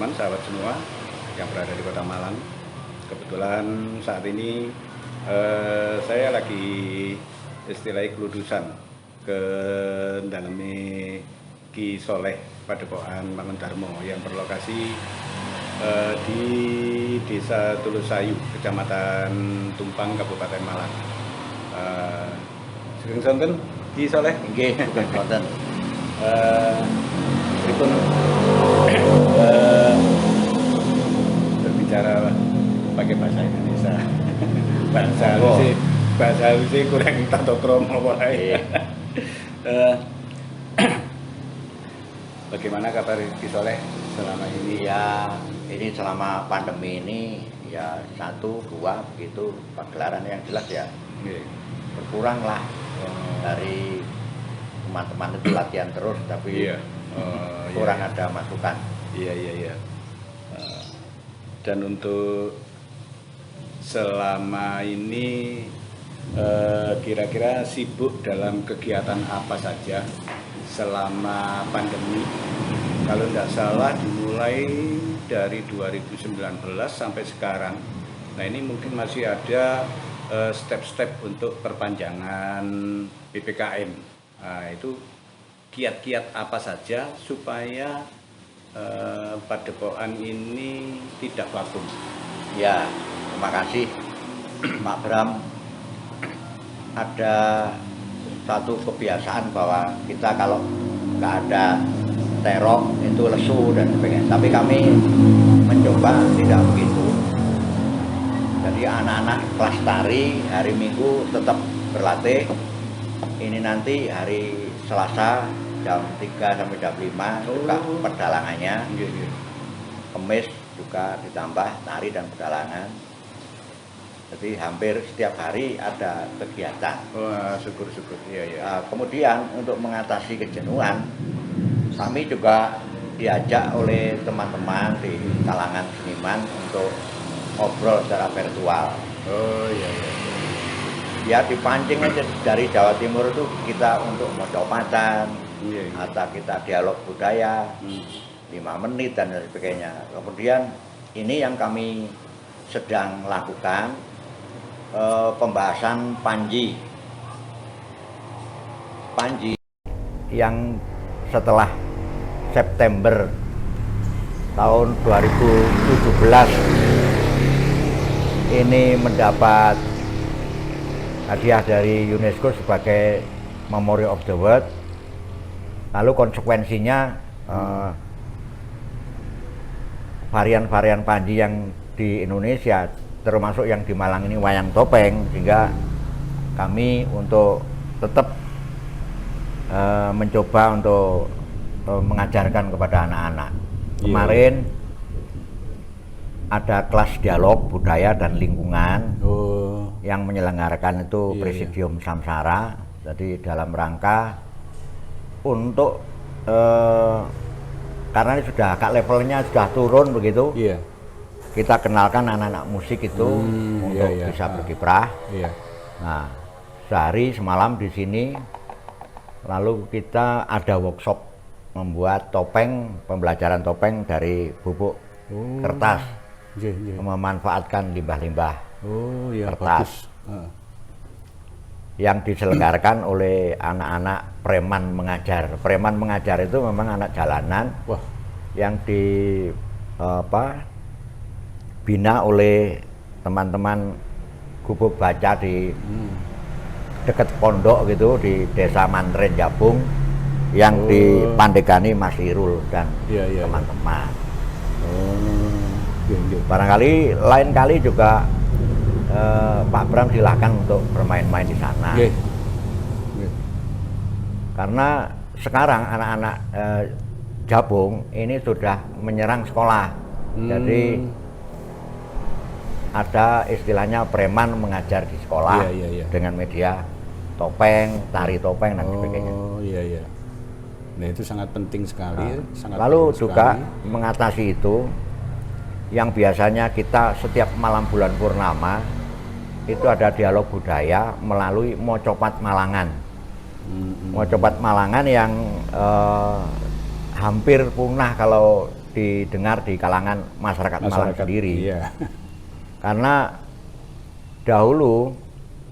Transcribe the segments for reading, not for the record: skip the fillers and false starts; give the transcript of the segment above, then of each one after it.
teman-teman, sahabat semua yang berada di Kota Malang. Kebetulan saat ini saya lagi istilahnya keludusan ke dalemi Ki Soleh Padepokan Mangundarmo yang berlokasi di Desa Tulusayu, Kecamatan Tumpang, Kabupaten Malang. Sugeng sonten Ki Soleh. Nggih, sugeng sonten. Pripun berbicara pakai bahasa Indonesia. bahasa halusnya kurang tata krama wae. Bagaimana kabar Ki Soleh selama ini? Ya, ini selama pandemi ini ya 1, 2 begitu pagelaran yang jelas ya. Berkurang lah dari teman-teman itu latihan terus tapi kurang ada masukan. Iya. Dan untuk selama ini kira-kira sibuk dalam kegiatan apa saja selama pandemi? Kalau tidak salah dimulai dari 2019 sampai sekarang. Nah ini mungkin masih ada step-step untuk perpanjangan PPKM. Nah, itu kiat-kiat apa saja supaya padepokan ini tidak vakum? Ya, terima kasih Pak Bram. Ada satu kebiasaan bahwa kita kalau nggak ada teror itu lesu dan sebagainya. Tapi kami mencoba tidak begitu. Jadi anak-anak kelas tari hari Minggu tetap berlatih. Ini nanti hari Selasa jam 3 sampai jam 5 juga pedalangannya. Kemis juga ditambah tari dan pedalangan. Jadi hampir setiap hari ada kegiatan. Wah, syukur-syukur. Iya. Kemudian untuk mengatasi kejenuhan, kami juga diajak oleh teman-teman di kalangan seniman untuk ngobrol secara virtual. Oh iya. Ya dipancing aja dari Jawa Timur itu kita untuk mocopatan, atau kita dialog budaya 5 menit dan sebagainya. Kemudian ini yang kami sedang lakukan pembahasan Panji yang setelah September tahun 2017 ini mendapat hadiah dari UNESCO sebagai Memory of the World. Lalu konsekuensinya varian-varian Panji yang di Indonesia termasuk yang di Malang ini wayang topeng, sehingga kami untuk tetap mencoba untuk mengajarkan kepada anak-anak. Kemarin ada kelas dialog budaya dan lingkungan yang menyelenggarakan itu Presidium Samsara. Jadi dalam rangka untuk karena ini sudah levelnya sudah turun begitu. Kita kenalkan anak-anak musik itu untuk bisa berkiprah. Nah, sehari semalam di sini, lalu kita ada workshop membuat topeng, pembelajaran topeng dari bubuk kertas, memanfaatkan limbah-limbah kertas, yang diselenggarakan oleh anak-anak preman mengajar. Preman mengajar itu memang anak jalanan yang bina oleh teman-teman gubuk baca di dekat pondok gitu di Desa Mantren Jabung yang dipandegani Mas Irul dan teman-teman. Barangkali lain kali juga Pak Bram silahkan untuk bermain-main di sana. Karena sekarang anak-anak Jabung ini sudah menyerang sekolah. Jadi ada istilahnya preman mengajar di sekolah dengan media topeng, tari topeng dan sebagainya. Nah itu sangat penting sekali. Lalu juga mengatasi itu, yang biasanya kita setiap malam bulan purnama itu ada dialog budaya melalui Mocopat Malangan. Mocopat Malangan yang hampir punah kalau didengar di kalangan masyarakat Malang sendiri. Iya. Karena dahulu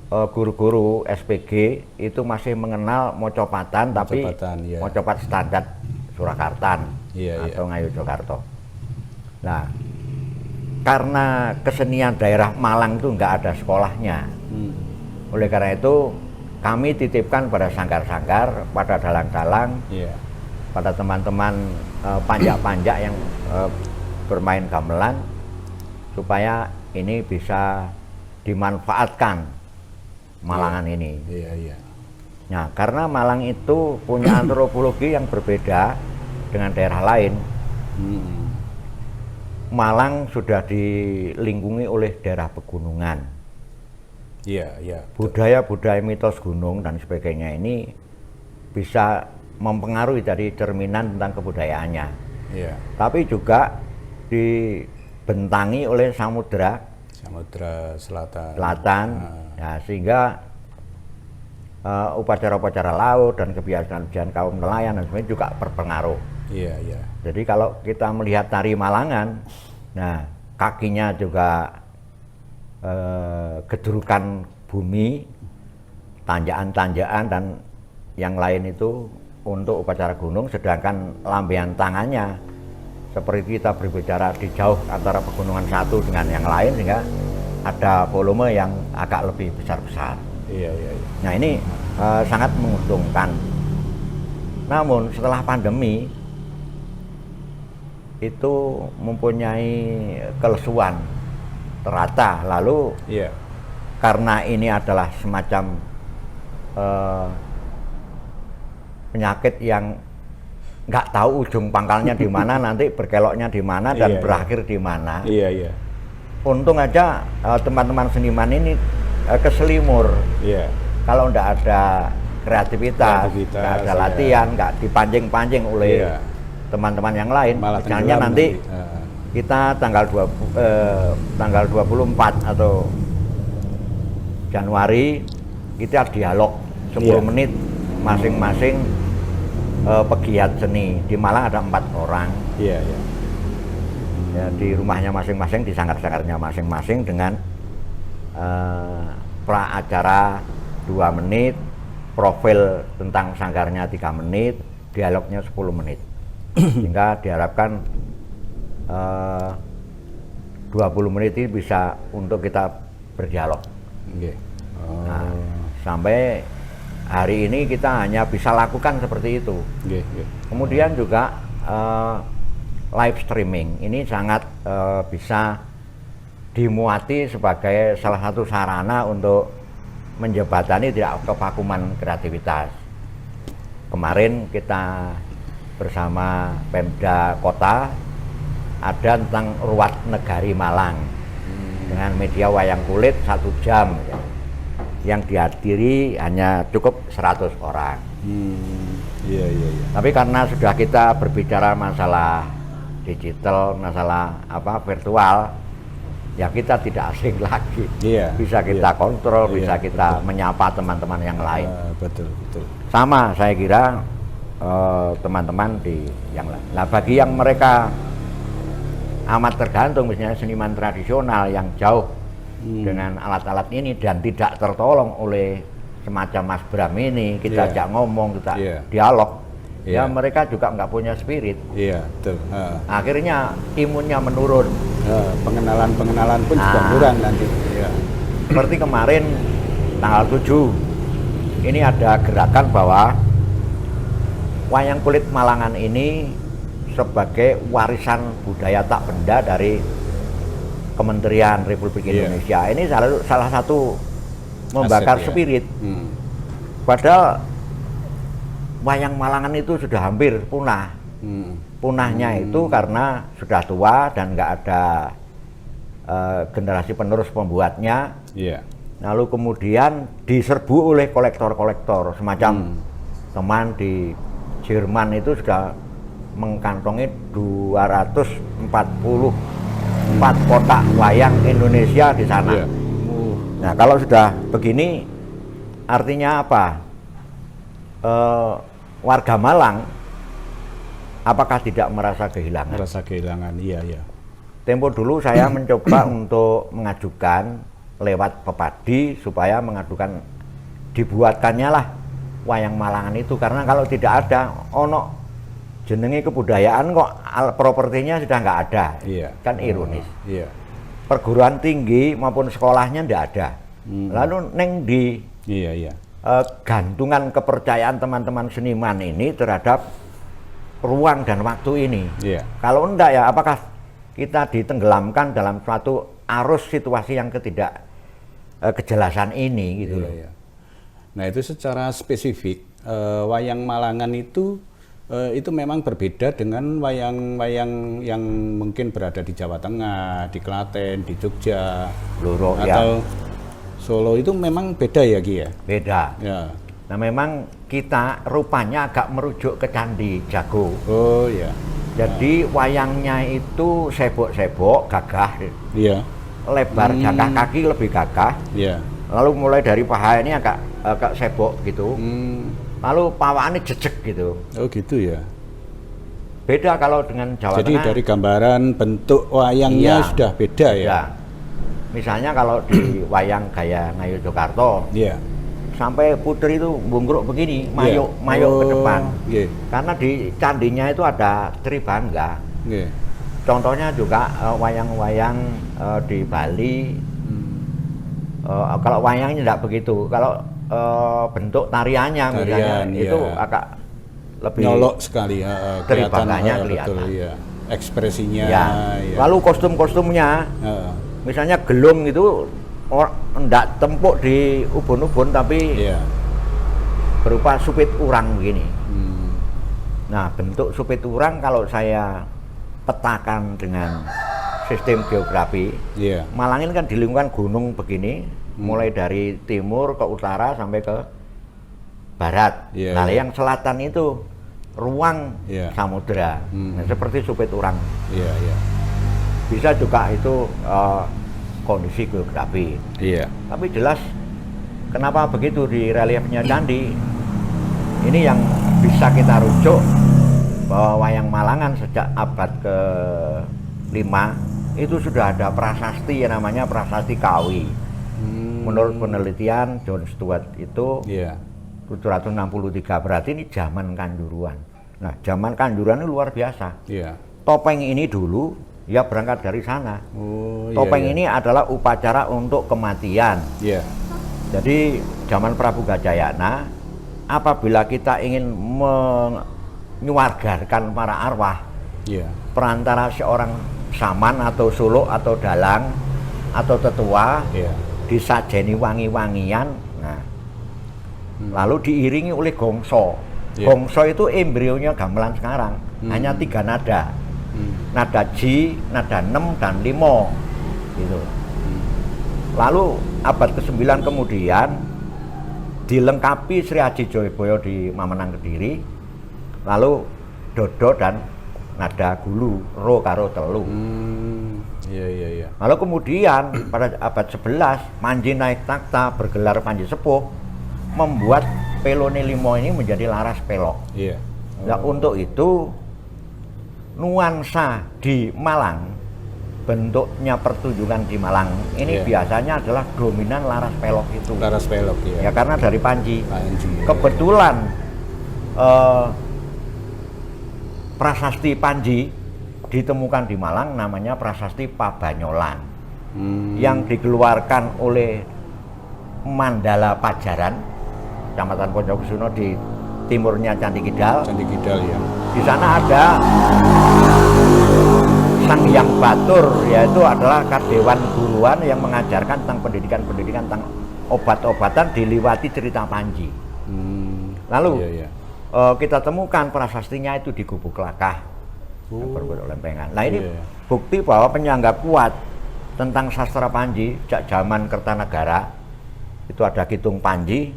guru-guru SPG itu masih mengenal mocopatan, tapi Iya. mocopat standar Surakarta Iya, atau Ngayogyakarta. Nah, karena kesenian daerah Malang itu nggak ada sekolahnya. Oleh karena itu kami titipkan pada sanggar-sanggar, pada dalang-dalang, Iya. pada teman-teman panjak-panjak yang bermain gamelan, supaya ini bisa dimanfaatkan Malangan ini. Iya, iya. Nah, karena Malang itu punya antropologi yang berbeda dengan daerah lain. Malang sudah dilingkungi oleh daerah pegunungan. Iya, iya. Budaya-budaya mitos gunung dan sebagainya ini bisa mempengaruhi dari cerminan tentang kebudayaannya. Iya. Tapi juga dibentangi oleh Samudra Selatan. Ya, sehingga upacara-upacara laut dan kebiasaan-kebiasaan kaum nelayan dan sebagainya juga berpengaruh. Iya, iya. Jadi kalau kita melihat tari Malangan, nah kakinya juga gedurukan bumi, tanjakan-tanjakan dan yang lain itu untuk upacara gunung, sedangkan lambaian tangannya seperti kita berbicara di jauh antara pegunungan satu dengan yang lain, sehingga ada volume yang agak lebih besar-besar. Iya, iya, iya. Nah ini sangat menguntungkan. Namun setelah pandemi itu mempunyai kelesuan terata. Lalu Iya. karena ini adalah semacam penyakit yang nggak tahu ujung pangkalnya di mana, nanti berkeloknya di mana dan Iya, berakhir di mana. Iya, iya. Untung aja teman-teman seniman ini keselimur. Iya. Kalau nggak ada kreativitas, nggak ada iya. latihan, nggak dipancing-pancing oleh Iya. teman-teman yang lain, Malah misalnya tenggelam nanti nanti. kita tanggal 24 atau Januari kita dialog 10 Iya. menit masing-masing pegiat seni. Di Malang ada 4 orang. Iya, iya. Ya, di rumahnya masing-masing, di sanggar-sanggarnya masing-masing dengan pra acara 2 menit, profil tentang sanggarnya 3 menit, dialognya 10 menit. Sehingga diharapkan 20 menit ini bisa untuk kita berdialog. Oke. Nah, sampai hari ini kita hanya bisa lakukan seperti itu. Oke, oke. Kemudian juga live streaming ini sangat bisa dimuati sebagai salah satu sarana untuk menjembatani tidak kevakuman kreativitas. Kemarin kita bersama Pemda Kota ada tentang Ruat Negari Malang dengan media wayang kulit 1 jam ya, yang dihadiri hanya cukup 100 orang. Iya, iya, iya. Tapi karena sudah kita berbicara masalah digital, masalah virtual, ya kita tidak asing lagi. Iya. Bisa kita Iya. kontrol, Iya, bisa kita betul. menyapa teman-teman yang lain. Betul, betul. Sama saya kira teman-teman di yang lain. Nah, bagi yang mereka amat tergantung, misalnya seniman tradisional yang jauh dengan alat-alat ini dan tidak tertolong oleh semacam Mas Bram ini, kita Iya. ajak ngomong, kita Iya. dialog, Iya. ya mereka juga nggak punya spirit. Iya, betul. Akhirnya imunnya menurun. Pengenalan pun juga Ah. kurang nanti. Iya. Seperti kemarin tanggal 7 ini ada gerakan bahwa wayang kulit Malangan ini sebagai warisan budaya tak benda dari Kementerian Republik Iya. Indonesia. Ini salah satu membakar Aset, ya. spirit. Hmm. Padahal wayang Malangan itu sudah hampir punah. Punahnya itu karena sudah tua dan nggak ada generasi penerus pembuatnya. Iya. Lalu kemudian diserbu oleh kolektor-kolektor, semacam teman di Jerman itu sudah mengkantongi 244 kotak wayang Indonesia di sana. Iya. Nah, kalau sudah begini artinya apa? Warga Malang apakah tidak merasa kehilangan? Merasa kehilangan, iya ya. Tempo dulu saya mencoba untuk mengajukan lewat Pepadi supaya mengajukan dibuatkannya lah wayang Malangan itu, karena kalau tidak ada ono jenenge kebudayaan kok propertinya sudah nggak ada, Iya. kan ironis. Iya. Perguruan tinggi maupun sekolahnya nggak ada. Lalu neng di Iya, iya. gantungan kepercayaan teman-teman seniman ini terhadap ruang dan waktu ini. Iya. Kalau enggak ya apakah kita ditenggelamkan dalam suatu arus situasi yang ketidak kejelasan ini gitu Iya, loh. iya. Nah, itu secara spesifik wayang Malangan itu memang berbeda dengan wayang-wayang yang mungkin berada di Jawa Tengah, di Klaten, di Jogja, Bluro, atau Solo. Itu memang beda ya, Ki ya? Beda. Ya. Nah memang kita rupanya agak merujuk ke Candi Jago. Oh ya. Jadi wayangnya itu sebok-sebok, gagah, Iya. lebar jangkah kaki lebih gagah. Iya. Lalu mulai dari paha ini agak sebok gitu. Lalu pawaannya jejek gitu. Oh gitu ya. Beda kalau dengan Jawa Jadi Tengah. dari gambaran bentuk wayangnya Iya, sudah beda ya. ya. Misalnya kalau di wayang gaya Ngayu Jogarto, Iya. sampai putri itu bungkruk begini, Iya. mayuk ke depan. Iya. Karena di candinya itu ada Tribangga. Iya. Contohnya juga wayang-wayang di Bali. Kalau wayangnya tidak begitu. Kalau bentuk tariannya misalnya itu iya. agak lebih Nyolok sekali ya, Tribangganya betul kelihatan. ya. Ekspresinya ya. ya. Lalu kostum-kostumnya, misalnya gelung itu enggak tempuk di ubun-ubun tapi Iya. berupa supit urang begini. Hmm. Nah, bentuk supit urang kalau saya petakan dengan sistem geografi, Iya. Malang ini kan di lingkungan gunung begini, mulai dari timur ke utara sampai ke barat. Iya, Nah, iya. yang selatan itu ruang Iya. samudera. Nah, seperti supit urang. Iya, iya. Bisa juga itu kondisi geografi. Iya. Tapi jelas kenapa begitu di reliefnya candi. Ini yang bisa kita rujuk bahwa wayang Malangan sejak abad ke-5 itu sudah ada prasasti yang namanya prasasti Kawi. Menurut penelitian John Stewart itu Iya. 763, berarti ini zaman Kanjuruan. Nah, zaman Kanjuruan ini luar biasa. Iya. Topeng ini dulu ya berangkat dari sana. Oh, Topeng iya, ini adalah upacara untuk kematian. Iya. Jadi zaman Prabu Gajayana, apabila kita ingin menyuargarkan para arwah, Iya. perantara seorang saman atau suluk atau dalang atau tetua, Iya. disajeni wangi-wangian, nah, lalu diiringi oleh gongso. Iya. Gongso itu embrionya gamelan sekarang, hanya 3 nada. Nada Ji, nada 6 dan 5 gitu. Lalu abad ke-9 kemudian dilengkapi Sri Aji Joyoboyo di Mamenang Kediri, lalu dodo dan nada gulu, ro karo telu. Iya, iya, iya. Lalu kemudian pada abad 11 Manji naik takhta bergelar Panji Sepuh, membuat pelone limo ini menjadi laras pelok. Iya. Nah, untuk itu nuansa di Malang, bentuknya pertunjukan di Malang ini Iya. biasanya adalah dominan laras pelok itu. Laras pelok Ya ya. karena dari Panji. Panji. Kebetulan prasasti Panji ditemukan di Malang, namanya prasasti Pabanyolan, yang dikeluarkan oleh Mandala Pajaran, Kecamatan Poncokusuno di timurnya Candi Kidal. Candi Kidal ya. Di sana ada Sang Hyang Batur, yaitu adalah kadewan guruan yang mengajarkan tentang pendidikan-pendidikan tentang obat-obatan diliwati cerita Panji. Lalu Iya, iya. kita temukan prasastinya itu di Gubuk Lakah, yang berbentuk lempengan. Nah ini Iya. bukti bahwa penyangga kuat tentang sastra Panji sejak zaman Kertanegara. Itu ada Kitung Panji.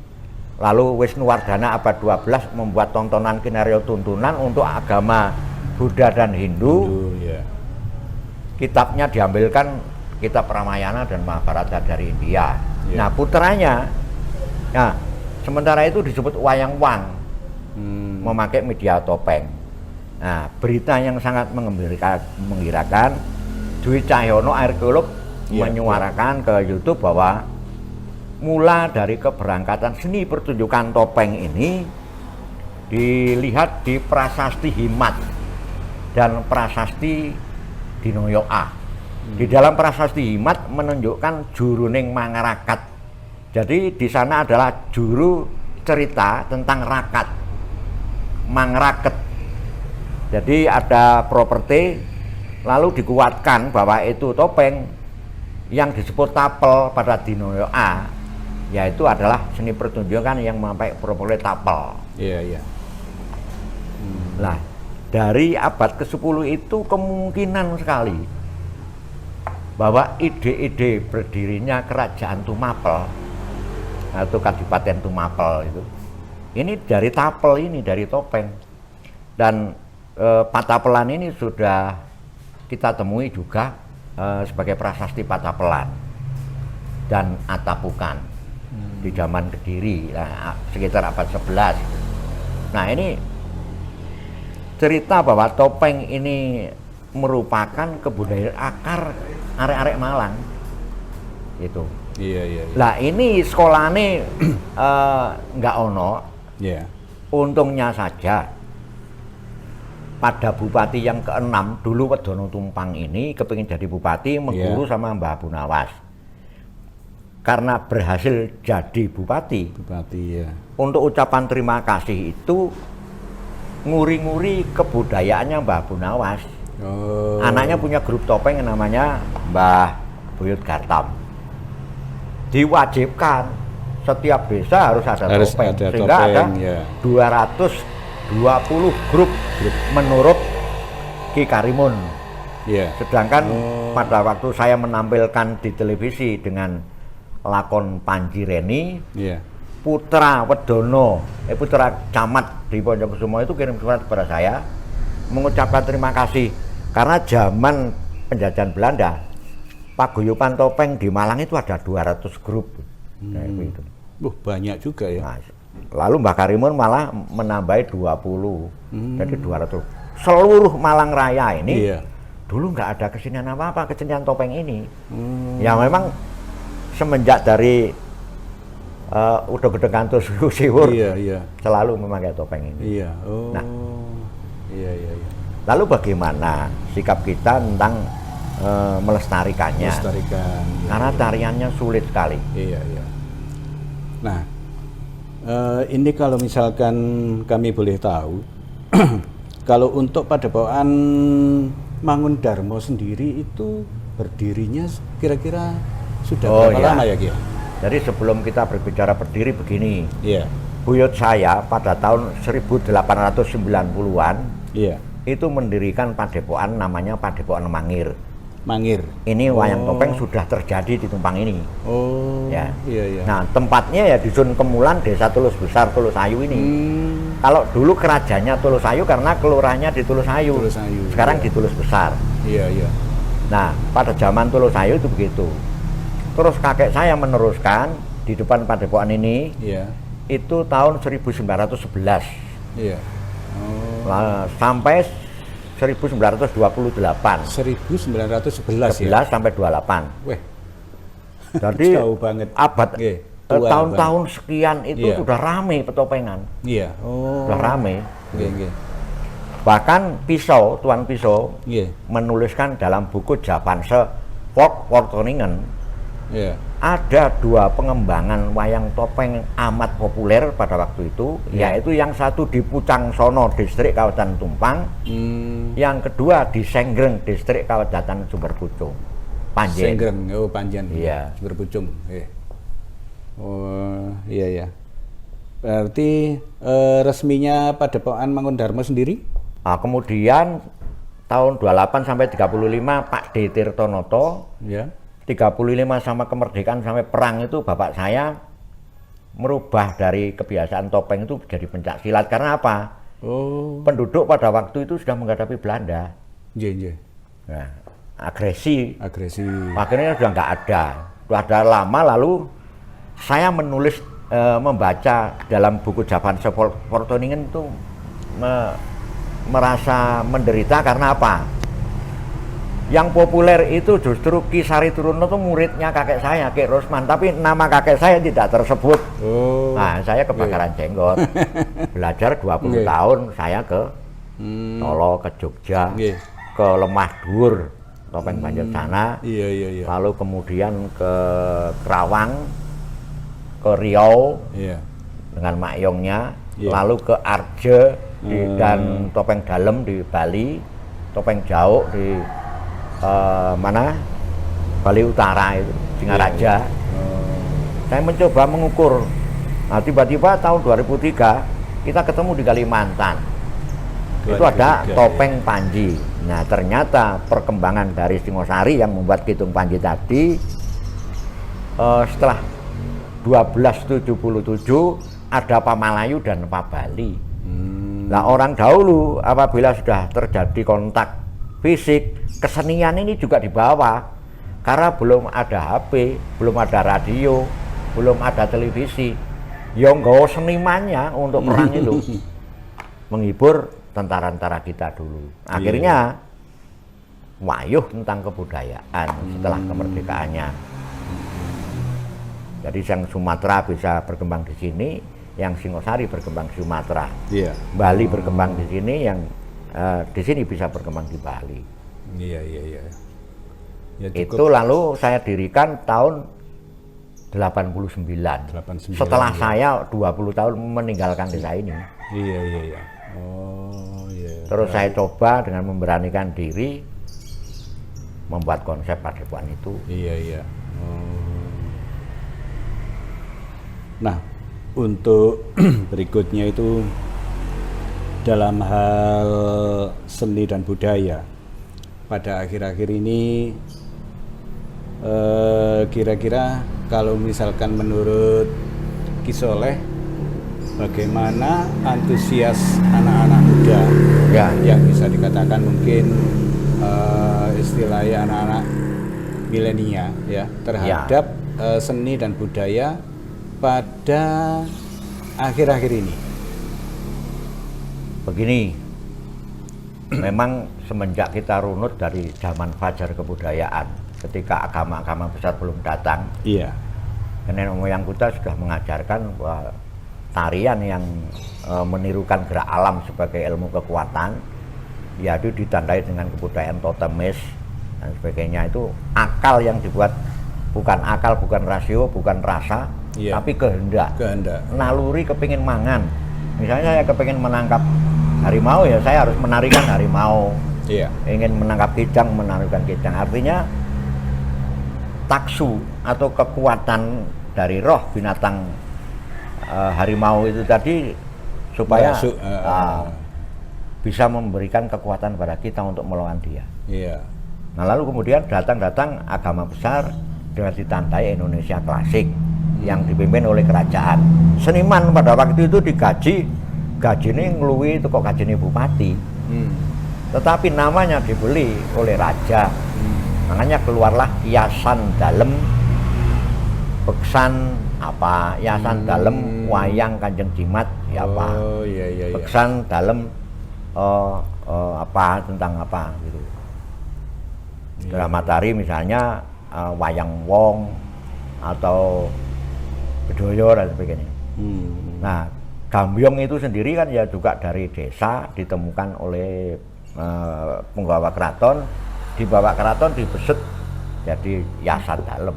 Lalu Wisnuwardana abad 12 membuat tontonan skenario tuntunan untuk agama Buddha dan Hindu. Ya. Kitabnya diambilkan kitab Ramayana dan Mahabharata dari India. Iya. Nah putranya, nah sementara itu disebut Wayang Wang, memakai media topeng. Nah, berita yang sangat menggembirakan, Dwi Cahyono arkeolog menyuarakan ke YouTube bahwa mula dari keberangkatan seni pertunjukan topeng ini dilihat di Prasasti Himat dan Prasasti Dinoyo A. Di dalam Prasasti Himat menunjukkan juruning mangarakat. Jadi di sana adalah juru cerita tentang rakat, mangraket. Jadi ada properti, lalu dikuatkan bahwa itu topeng yang disebut tapel pada Dinoyo A, yaitu adalah seni pertunjukan yang memakai properti tapel. Iya, iya. Nah, dari abad ke-10 itu kemungkinan sekali bahwa ide-ide berdirinya kerajaan Tumapel atau Kadipaten Tumapel itu, ini dari tapel ini, dari topeng. Dan Patapelan ini sudah kita temui juga sebagai prasasti Patapelan dan Atapukan di zaman Kediri, sekitar abad 11. Nah, ini cerita bahwa topeng ini merupakan kebudayaan akar arek-arek Malang itu. Iya, iya, iya. Lah ini sekolahnya nggak ono. Iya. Untungnya saja pada bupati yang ke-6 dulu Wedono Tumpang ini kepingin jadi bupati, mengguru sama Mbah Abu Nawas. Karena berhasil jadi bupati, ya. Untuk ucapan terima kasih itu nguri-nguri kebudayaannya Mbah Abu Nawas. Oh. Anaknya punya grup topeng yang namanya Mbah Buyut Gartam. Diwajibkan setiap desa harus ada topeng, ada sehingga topeng, ada ya. 220 grup menurut Ki Karimun. Iya. Sedangkan pada waktu saya menampilkan di televisi dengan lakon Panji Reni, Iya. putra Wedono, putra camat di Ponjokusumo itu kirim surat kepada saya mengucapkan terima kasih karena zaman penjajahan Belanda paguyuban topeng di Malang itu ada 200 grup. Kayak gitu. Banyak juga ya. Nah, lalu Mbah Karimun malah menambahi 20. Jadi 200. Seluruh Malang Raya ini dulu nggak ada kesenian apa-apa, kesenian topeng ini. Ya memang semenjak dari Udeg-Udeg Kantus Siwur selalu memakai topeng ini. Iya. Oh. Nah, iya. Lalu bagaimana sikap kita tentang melestarikannya? Melestarikan. Karena tariannya sulit sekali. Iya. Nah, ini kalau misalkan kami boleh tahu, kalau untuk Padepokan Mangundarma sendiri itu berdirinya kira-kira sudah berapa lama ya, Ki? Jadi sebelum kita berbicara berdiri begini, buyut saya pada tahun 1890-an itu mendirikan padepokan namanya Padepokan Mangir. Ini wayang topeng sudah terjadi di Tumpang ini. Oh. Ya. Iya. Nah, tempatnya ya di Dusun Kemulan, Desa Tulus Besar, Tulusayu ini. Kalau dulu kerajaannya Tulusayu karena kelurahannya di Tulusayu. Sekarang di Tulus Besar. Iya. Nah, pada zaman Tulusayu itu begitu. Terus kakek saya meneruskan di depan padepokan ini. Itu tahun 1911. Iya. Sampai 1928. 1911 ya? Sampai 28. Weh. Jadi jauh banget. Abad tahun-tahun sekian itu sudah rame petopengan. Iya. Oh. Sudah rame. Nggih. Bahkan Tuan Pisau menuliskan dalam buku Japanse Folk Wortoningen. Ada 2 pengembangan wayang topeng amat populer pada waktu itu, yaitu yang satu di Pucang Sono, distrik Kabupaten Tumpang, yang kedua di Senggreng, distrik Kabupaten Sumberpucung. Panjen. Senggreng, Panjen. Iya. Sumberpucung. Oh, iya. Berarti resminya Padepokan Mangundarma sendiri? Nah, kemudian tahun 28 sampai 35 Pak D. Tirtonoto. 35 sama kemerdekaan sampai perang itu bapak saya merubah dari kebiasaan topeng itu jadi pencak silat. Karena apa? Penduduk pada waktu itu sudah menghadapi Belanda. Nah, agresi. Akhirnya sudah nggak ada. Sudah ada lama, lalu saya membaca dalam buku Japan Wortoningen itu merasa menderita karena apa? Yang populer itu justru Ki Sari Truno itu muridnya kakek saya, Ki Rosman, tapi nama kakek saya tidak tersebut. Oh. Nah, saya kebakaran jenggot. Belajar 20 tahun saya ke Solo, ke Jogja, ke Lemah Dur, Topeng Banjir Sana. Iya. Lalu kemudian ke Kerawang, ke Riau dengan Mak Yongnya, lalu ke Arje dan Topeng Dalem di Bali, Topeng Jauk di mana? Bali Utara itu, Singaraja. Saya mencoba mengukur. Nah, tiba-tiba tahun 2003 kita ketemu di Kalimantan. Itu ada topeng Panji. Nah, ternyata perkembangan dari Singosari yang membuat Kitung Panji tadi setelah 1277 ada Pamalayu dan Pabali. Nah, orang dahulu apabila sudah terjadi kontak fisik, kesenian ini juga dibawa karena belum ada HP, belum ada radio, belum ada televisi. Yang nggawa senimannya untuk perang itu menghibur tentara-tentara kita dulu. Akhirnya wayuh tentang kebudayaan setelah kemerdekaannya. Jadi yang Sumatera bisa berkembang di sini, yang Singosari berkembang di Sumatera, Bali berkembang di sini, yang di sini bisa berkembang di Bali. Iya. Ya, itu lalu saya dirikan tahun 89. Setelah saya 20 tahun meninggalkan desa ini. Iya. Oh, iya. Terus saya coba dengan memberanikan diri membuat konsep Padepokan itu. Iya. Nah, untuk berikutnya itu dalam hal seni dan budaya pada akhir-akhir ini kira-kira kalau misalkan menurut Ki Soleh, bagaimana antusias anak-anak muda yang bisa dikatakan mungkin istilahnya anak-anak milenial ya terhadap seni dan budaya pada akhir-akhir ini? Begini, memang semenjak kita runut dari zaman fajar kebudayaan, ketika agama-agama besar belum datang, nenek moyang kita sudah mengajarkan bahwa tarian yang menirukan gerak alam sebagai ilmu kekuatan, yaitu ditandai dengan kebudayaan totemis dan sebagainya. Itu akal yang dibuat, bukan akal, bukan rasio, bukan rasa, tapi kehendak. Naluri kepingin mangan. Misalnya saya kepingin menangkap harimau, ya saya harus menarikan harimau. Ingin menangkap kijang, menarikan kijang. Artinya taksu atau kekuatan dari roh binatang harimau itu tadi supaya bisa memberikan kekuatan pada kita untuk melawan dia. Nah, lalu kemudian datang agama besar dengan ditandai Indonesia klasik yang dipimpin oleh kerajaan. Seniman pada waktu itu digaji, gajinya ngeluwi itu kok gajinya bupati. Tetapi namanya dibeli oleh raja. Makanya keluarlah hiasan dalem, beksan apa, hiasan dalem wayang Kanjeng Jimat apa. Beksan dalem apa tentang apa gitu. Drama tari misalnya wayang wong atau bedoyo dan sebagainya. Nah, gambyong itu sendiri kan ya juga dari desa ditemukan oleh penggawa keraton, dibawa keraton dibeset jadi hiasan dalem.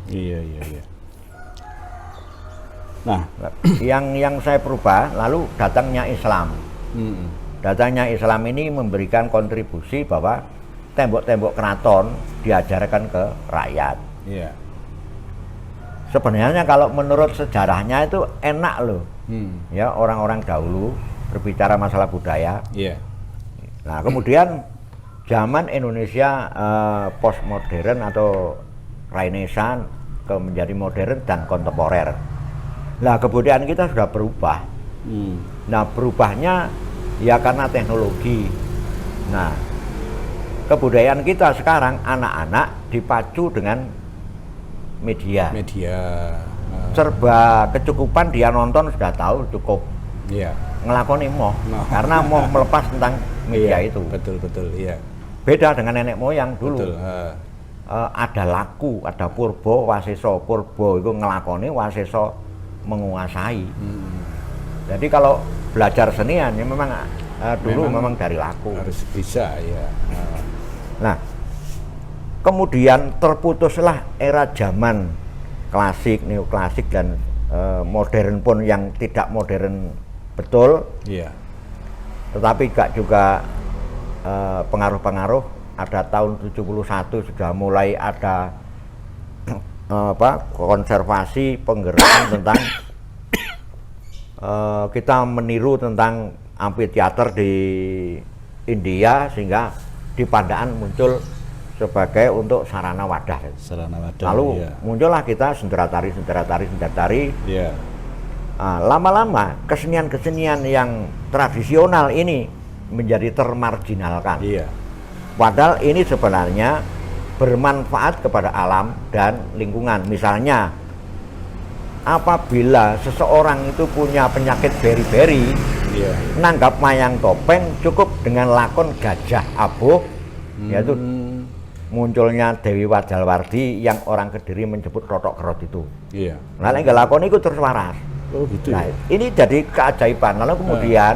Iya. Nah, yang saya perubah lalu datangnya Islam. Datangnya Islam ini memberikan kontribusi bahwa tembok-tembok keraton diajarkan ke rakyat. Sebenarnya kalau menurut sejarahnya itu enak loh. Ya, orang-orang dahulu berbicara masalah budaya. Nah, kemudian zaman Indonesia postmodern atau Renaissance menjadi modern dan kontemporer. Nah, kebudayaan kita sudah berubah. Nah, berubahnya ya karena teknologi. Nah, kebudayaan kita sekarang anak-anak dipacu dengan media. Serba kecukupan, dia nonton sudah tahu cukup. ngelakoni moh, karena moh melepas tentang media itu. Betul, iya. Beda dengan nenek moyang dulu. Betul. Ada laku, ada purba, waseso. Purba itu ngelakoni, waseso menguasai. Jadi kalau belajar senian ya memang dulu memang dari laku. Harus bisa ya. Nah, kemudian terputuslah era zaman klasik, neoklasik dan modern pun yang tidak modern betul. Iya. Tetapi juga pengaruh-pengaruh. Ada tahun 71 sudah mulai ada konservasi penggerakan tentang kita meniru tentang amphitheater di India sehingga di Pandaan muncul sebagai untuk sarana wadah. Lalu muncullah kita sendera tari. Iya. Lama-lama kesenian-kesenian yang tradisional ini menjadi termarginalkan. Iya. Padahal ini sebenarnya bermanfaat kepada alam dan lingkungan. Misalnya, apabila seseorang itu punya penyakit beri-beri, nanggap wayang topeng cukup dengan lakon Gajah Abuh, yaitu munculnya Dewi Wadjalwardi yang orang Kediri menyebut Rotok Kerot itu. Iya. Nah, nggak lakon itu terus waras. Oh gitu. Nah, ini jadi keajaiban. Lalu kemudian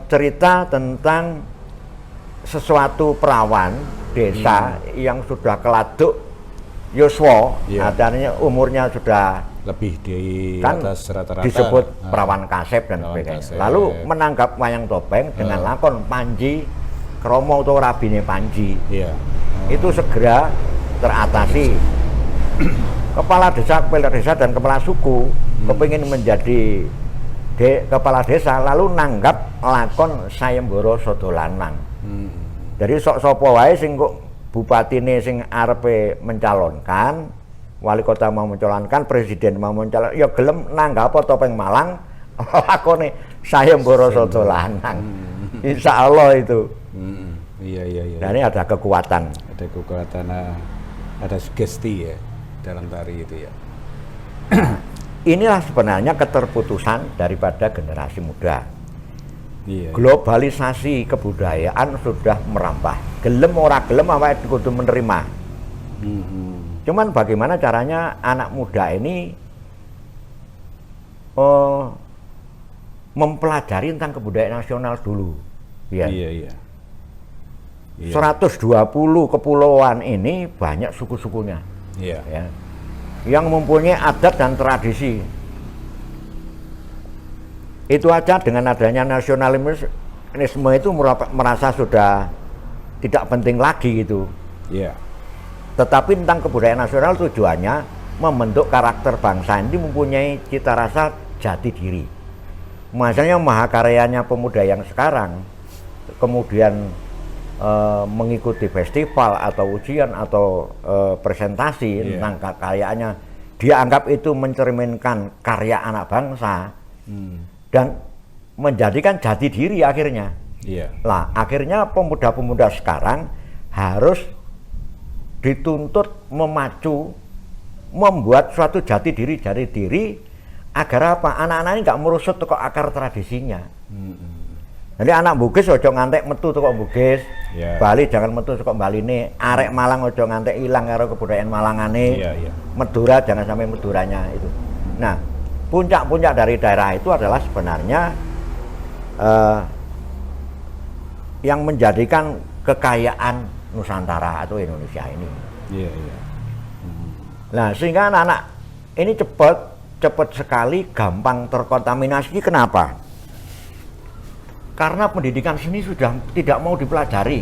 cerita tentang sesuatu perawan desa yang sudah keladuk yuswa, artinya umurnya sudah lebih di kan atas rata-rata, disebut perawan kasep dan sebagainya. Lalu menangkap wayang topeng dengan lakon Panji Kromo atau Rabine Panji. Itu segera teratasi. Kepala desa dan kepala suku kepingin menjadi kepala desa, lalu nanggap lakon Sayembara Sada Lanang. Jadi sok-sopo wae sing kok bupatine sing arepe mencalonkan, wali kota mau mencalonkan, presiden mau mencalon, ya gelem nanggap topeng Malang lakone Sayembara Sada Lanang. Insyaallah itu. Iya. Dan ini ada kekuatan. Ada kekuatan, ada sugesti ya dalam tari itu ya. Inilah sebenarnya keterputusan daripada generasi muda. Globalisasi kebudayaan sudah merambah. Gelem ora gelem awake kudu menerima. Cuman bagaimana caranya anak muda ini mempelajari tentang kebudayaan nasional dulu. Iya. 120 kepulauan ini banyak suku-sukunya. Iya. Ya. Yang mempunyai adat dan tradisi. Itu aja dengan adanya nasionalisme itu merasa sudah tidak penting lagi gitu. Tetapi tentang kebudayaan nasional tujuannya membentuk karakter bangsa ini mempunyai cita rasa jati diri. Makanya mahakaryanya pemuda yang sekarang kemudian mengikuti festival atau ujian atau presentasi tentang kekayaannya, dia anggap itu mencerminkan karya anak bangsa. Dan menjadikan jati diri akhirnya. Lah, akhirnya pemuda-pemuda sekarang harus dituntut memacu, membuat suatu jati diri agar apa? Anak-anak ini nggak merusut ke akar tradisinya. Jadi anak Bugis ojo ngantek metu teko Bugis, Bali jangan metu teko Baline, arek Malang ojo ngantek ilang karo kebudayaan Malangane, Madura jangan sampai Maduranya itu. Nah, puncak-puncak dari daerah itu adalah sebenarnya yang menjadikan kekayaan Nusantara atau Indonesia ini. Nah, sehingga anak-anak ini cepat sekali gampang terkontaminasi. Kenapa? Karena pendidikan seni sudah tidak mau dipelajari.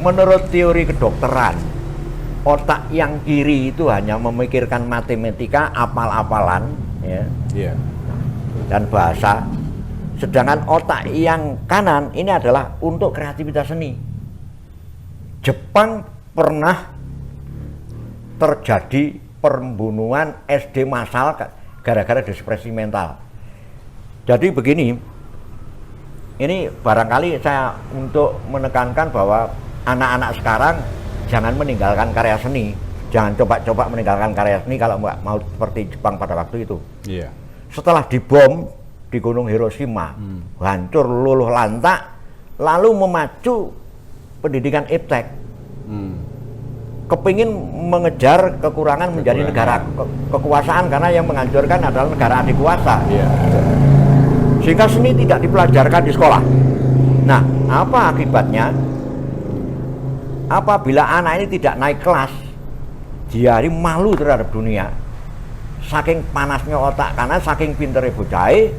Menurut teori kedokteran, otak yang kiri itu hanya memikirkan matematika, apal-apalan, dan bahasa. Sedangkan otak yang kanan ini adalah untuk kreativitas seni. Jepang pernah terjadi pembunuhan SD massal gara-gara depresi mental. Jadi begini, ini barangkali saya untuk menekankan bahwa anak-anak sekarang jangan meninggalkan karya seni, jangan coba-coba meninggalkan karya seni kalau mau seperti Jepang pada waktu itu. setelah dibom di Gunung Hiroshima, hancur luluh lantak, lalu memacu pendidikan iptek. Kepingin mengejar kekurangan menjadi negara kekuasaan, karena yang menghancurkan adalah negara adik kuasa. Iya. Sehingga seni tidak dipelajarkan di sekolah. Nah, apa akibatnya? Apabila anak ini tidak naik kelas, dia ini malu terhadap dunia. Saking panasnya otak, karena saking pinternya bocah,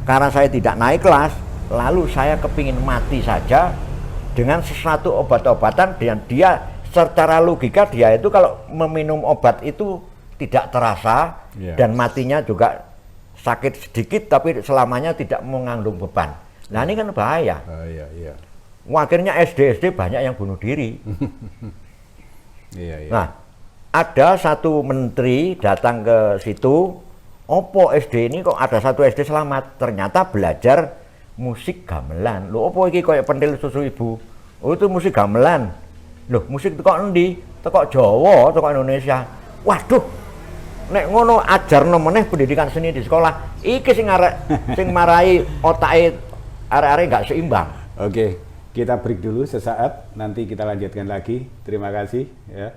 karena saya tidak naik kelas, lalu saya kepingin mati saja dengan sesuatu obat-obatan, dan dia secara logika dia itu kalau meminum obat itu tidak terasa, dan matinya juga sakit sedikit tapi selamanya tidak mengandung beban. Nah ini kan bahaya. Iya. Wah, akhirnya SD banyak yang bunuh diri. Iya. Nah, ada satu menteri datang ke situ, opo SD ini kok ada satu SD selamat, ternyata belajar musik gamelan. Loh, opo iki kayak pentil susu ibu? Oh, itu musik gamelan. Loh, musik teko endi? Teko Jawa, teko Indonesia. Waduh, nek ngono ajarno meneh pendidikan seni di sekolah. Iki sing marai otake arek-arek nggak seimbang. Oke, kita break dulu sesaat, nanti kita lanjutkan lagi. Terima kasih ya.